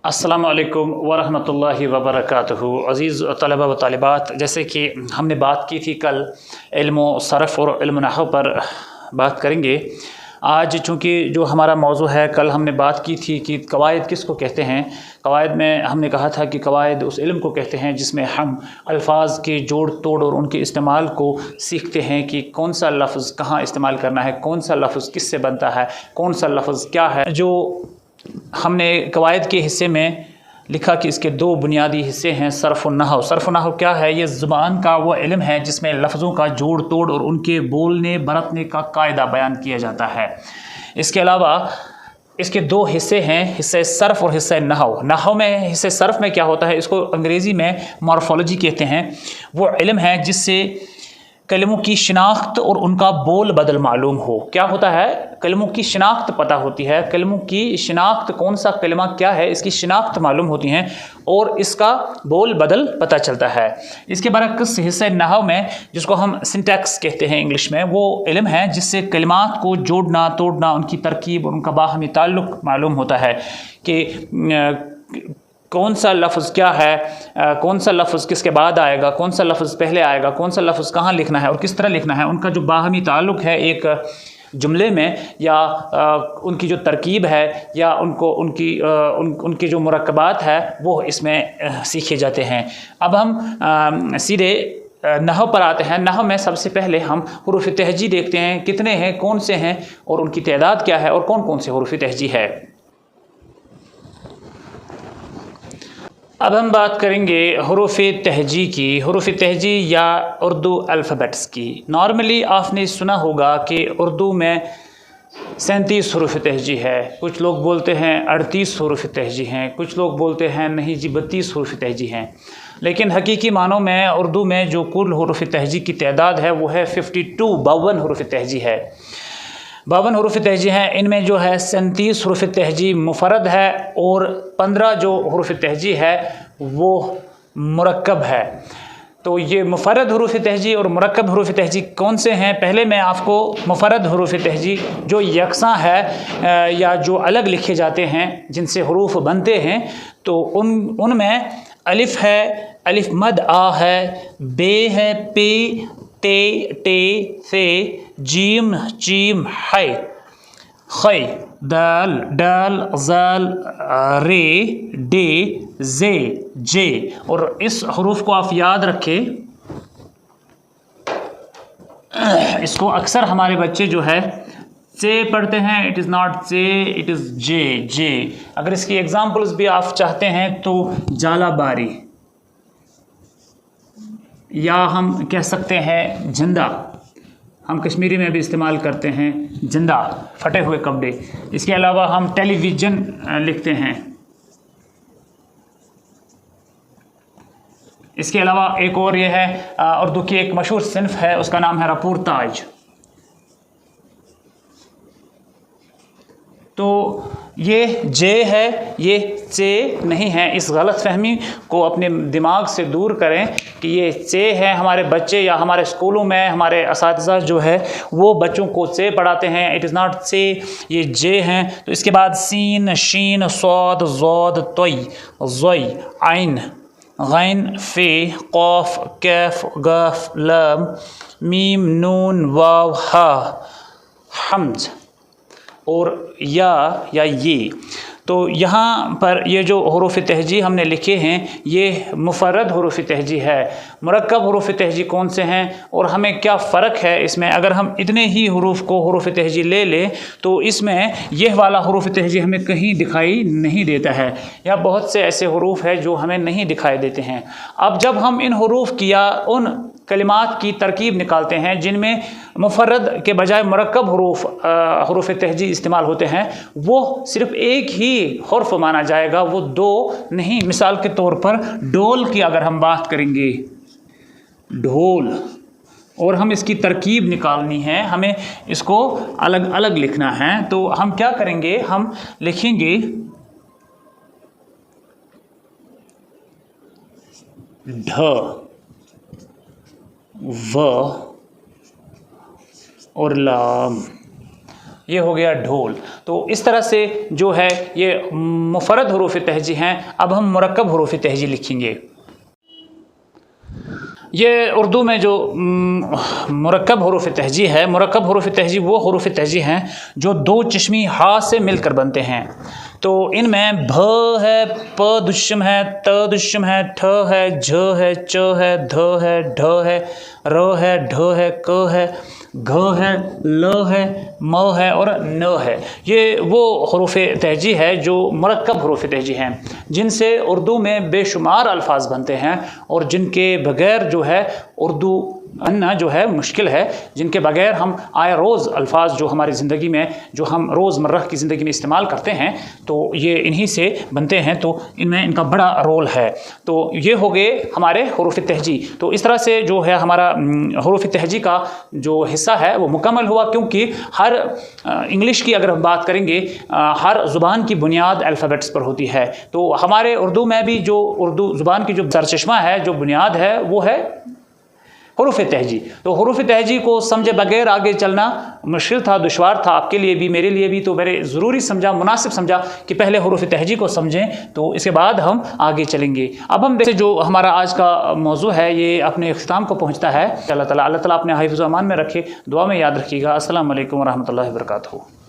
अस्सलामु अलैकुम वरहमतुल्लाहि वबरकातुहू। अज़ीज़ तलबा व तालिबात, जैसे कि हमने बात की थी कल इल्म सरफ़ और इल्म नहव पर बात करेंगे। आज चूँकि जो हमारा मौजू है, कल हमने बात की थी कि कवायद किसको कहते हैं। कवायद में हमने कहा था कि कवायद उस इल्म को कहते हैं जिसमें हम अल्फाज के जोड़ तोड़ और उनके इस्तेमाल को सीखते हैं कि कौन सा लफ्ज़ कहाँ इस्तेमाल करना है, कौन सा लफ्ज़ किससे बनता है, कौन सा लफ्ज़ क्या है। जो हमने कवायद के हिस्से में लिखा कि इसके दो बुनियादी हिस्से हैं, सर्फ़ और नहव। सर्फ़ और नहव क्या है? ये ज़ुबान का वो इल्म है जिसमें लफ्ज़ों का जोड़ तोड़ और उनके बोलने बरतने का कायदा बयान किया जाता है। इसके अलावा इसके दो हिस्से हैं, हिस्से सर्फ़ और हिस्से नहव। नहव में हिस्से सर्फ़ में क्या होता है, इसको अंग्रेज़ी में मॉर्फोलॉजी कहते हैं। वो इल्म है जिससे कलमों की शिनाख्त और उनका बोल बदल मालूम हो। क्या होता है? कलमों की शिनाख्त पता होती है, कलमों की शिनाख्त, कौन सा कलमा क्या है इसकी शिनाख्त मालूम होती हैं और इसका बोल बदल पता चलता है। इसके बरक्स हिस्से नहव में, जिसको हम सिंटैक्स कहते हैं इंग्लिश में, वो इल्म है जिससे कलिमात को जोड़ना तोड़ना, उनकी तरकीब और उनका बाहमी ताल्लुक़ मालूम होता है कि कौन सा लफ्ज़ क्या है, कौन सा लफ्ज़ किसके बाद आएगा, कौन सा लफ्ज़ पहले आएगा, कौन सा लफ्ज़ कहाँ लिखना है और किस तरह लिखना है। उनका जो बाहमी ताल्लुक़ है एक जुमले में, या उनकी जो तरकीब है, या उनकी जो मुरक्कबात है, वो इसमें सीखे जाते हैं। अब हम सीधे नहव पर आते हैं। नहव में सबसे पहले हम हुरूफ़ तहजी देखते हैं, कितने हैं, कौन से हैं और उनकी तादाद क्या है और कौन कौन से हुरूफ़ तहजी है। अब हम बात करेंगे हुरूफ़ तहजी की, हुरूफ़ तहजी या उर्दू अल्फ़ाबेट्स की। नॉर्मली आपने सुना होगा कि उर्दू में 37 हुरूफ़ तहजी है, कुछ लोग बोलते हैं 38 हुरूफ़ तहजी हैं, कुछ लोग बोलते हैं नहीं जी 32 हुरूफ़ तहजी हैं। लेकिन हकीकी मानों में उर्दू में जो कुल हुरूफ़ तहजी की तादाद है वो है 52 हुरूफ़ तहजी है। 52 हुरूफ़ तहजी हैं। इनमें जो है 37 हुरूफ़ तहजी मुफ़रद है और 15 जो हुरूफ़ तहजी है वो मुरक्कब है। तो ये मुफ़रद हुरूफ़ तहजी और मुरक्कब हुरूफ़ तहजी कौन से हैं? पहले मैं आपको मुफ़रद हुरूफ़ तहजी जो यकसां है या जो अलग लिखे जाते हैं, जिनसे हुरूफ़ बनते हैं, तो उनमें अलिफ़ है, अलिफ़ मद आ है, बे है, पे, ते, टे, से, जीम, चीम, है, खै, दाल, डाल, ज़ाल, रे, डे, जे, जे। और इस हुरूफ को आप याद रखें, इसको अक्सर हमारे बच्चे जो है से पढ़ते हैं। इट इज़ नॉट से, इट इज़ जे, जे। अगर इसकी एग्जाम्पल्स भी आप चाहते हैं तो जालाबारी, या हम कह सकते हैं जिंदा, हम कश्मीरी में भी इस्तेमाल करते हैं जिंदा, फटे हुए कपड़े। इसके अलावा हम टेलीविज़न लिखते हैं। इसके अलावा एक और ये है, उर्दू की एक मशहूर सिन्फ है, उसका नाम है रपूरताज। तो ये जे है, ये से नहीं है। इस गलत फहमी को अपने दिमाग से दूर करें कि ये से है। हमारे बच्चे या हमारे स्कूलों में हमारे असातिज़ा जो है वो बच्चों को से पढ़ाते हैं। इट इज़ नॉट से, ये जे हैं। तो इसके बाद सीन, शीन, सौद, ज़ौद, तोई, ज़ोई, आइन, गैन, फे, क़ाफ, कैफ, गाफ, लाम, मीम, नून, वाव, हा, हमज़ और या ये। तो यहाँ पर ये जो हुरूफ़ तहजी हमने लिखे हैं ये मुफ़रद हुरूफ़ तहजी है। मुरक्कब हुरूफ़ तहजी कौन से हैं और हमें क्या फ़र्क है इसमें? अगर हम इतने ही हुरूफ़ को हुरूफ़ तहजी ले लें तो इसमें यह वाला हुरूफ़ तहजी हमें कहीं दिखाई नहीं देता है, या बहुत से ऐसे हुरूफ़ है जो हमें नहीं दिखाई देते हैं। अब जब हम इन हुरूफ़ की या उन कलिमात की तरकीब निकालते हैं जिनमें मुफ़रद के बजाय मुरक्कब हुरूफ़ तहजी इस्तेमाल होते हैं, वो सिर्फ़ एक ही हर्फ माना जाएगा, वो दो नहीं। मिसाल के तौर पर ढोल की अगर हम बात करेंगे, ढोल, और हम इसकी तरकीब निकालनी है, हमें इसको अलग अलग लिखना है, तो हम क्या करेंगे? हम लिखेंगे ढ, व और लाम। یہ ہو گیا ڈھول۔ تو اس طرح سے جو ہے یہ مفرد حروف تہجی ہیں۔ اب ہم مرکب حروف تہجی لکھیں گے۔ یہ اردو میں جو مرکب حروف تہجی ہے، مرکب حروف تہجی وہ حروف تہجی ہیں جو دو چشمی ہا سے مل کر بنتے ہیں۔ تو ان میں بھ ہے، پ دشم ہے، ت دشم ہے، ٹھ ہے، جھ ہے، چ ہے، دھ ہے، ڈھ ہے، ر ہے، ڈھ ہے، ک ہے، گھ ہے، ل ہے، م ہے اور ن ہے۔ یہ وہ حروف تہجی ہے جو مرکب حروف تہجی ہیں، جن سے اردو میں بے شمار الفاظ بنتے ہیں اور جن کے بغیر جو ہے اردو اننا جو ہے مشکل ہے، جن کے بغیر ہم آئے روز الفاظ جو ہماری زندگی میں، جو ہم روز مرہ کی زندگی میں استعمال کرتے ہیں، تو یہ انہی سے بنتے ہیں، تو ان میں ان کا بڑا رول ہے۔ تو یہ ہو گئے ہمارے حروف تہجی۔ تو اس طرح سے جو ہے ہمارا حروف تہجی کا جو حصہ ہے وہ مکمل ہوا، کیونکہ ہر انگلش کی اگر ہم بات کریں گے، ہر زبان کی بنیاد الفابیٹس پر ہوتی ہے۔ تو ہمارے اردو میں بھی جو اردو زبان کی جو سرچشمہ ہے، جو بنیاد ہے، وہ ہے حروف تہجی۔ تو حروف تہجی کو سمجھے بغیر آگے چلنا مشکل تھا، دشوار تھا، آپ کے لیے بھی میرے لیے بھی۔ تو میں نے ضروری سمجھا، مناسب سمجھا کہ پہلے حروف تہجی کو سمجھیں، تو اس کے بعد ہم آگے چلیں گے۔ اب ہم دیکھیں جو ہمارا آج کا موضوع ہے یہ اپنے اختتام کو پہنچتا ہے۔ اللہ تعالیٰ اپنے حفظ و امان میں رکھے، دعا میں یاد رکھیے گا۔ السلام علیکم ورحمۃ اللہ وبرکاتہ۔